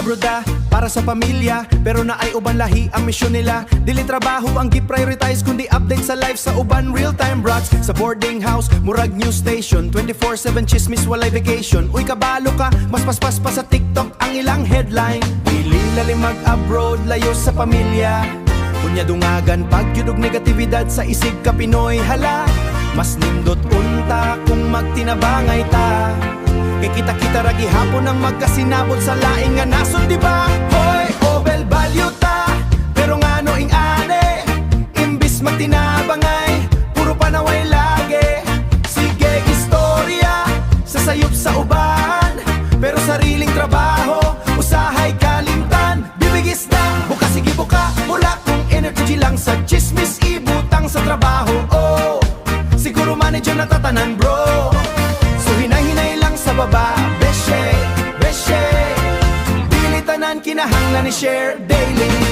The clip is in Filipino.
Abroad para sa pamilya, pero na ay uban lahi ang misyon nila. Dili trabaho ang gi-prioritize, kundi update sa life sa uban real-time broads. Sa boarding house, murag news station, 24/7 chismis, walay vacation. Uy kabalo ka, mas paspas pa sa TikTok ang ilang headline. Dili lalim mag-abroad, layo sa pamilya. Kunya dungagan, pagyudog negatibidad sa isig ka Pinoy. Hala, mas nindot unta kung magtinabangay ta. Kay kita-kita ragi hapon ang magkasinabot sa laing nga nasod, diba? Hoy, obel value ta, pero nga noing ane, imbis magtinabangay, puro panaway lagi. Sige, istorya, sasayop sa uban, pero sariling trabaho, usahay kalimtan. Bibigis na, buka sige buka, mula kung energy lang sa chismis, ibutang sa trabaho. Oh, siguro manager na tatanan bro. So hinay-hinay lang sa baba, beshe, beshe. Dili tanan kinahanglan ni share daily.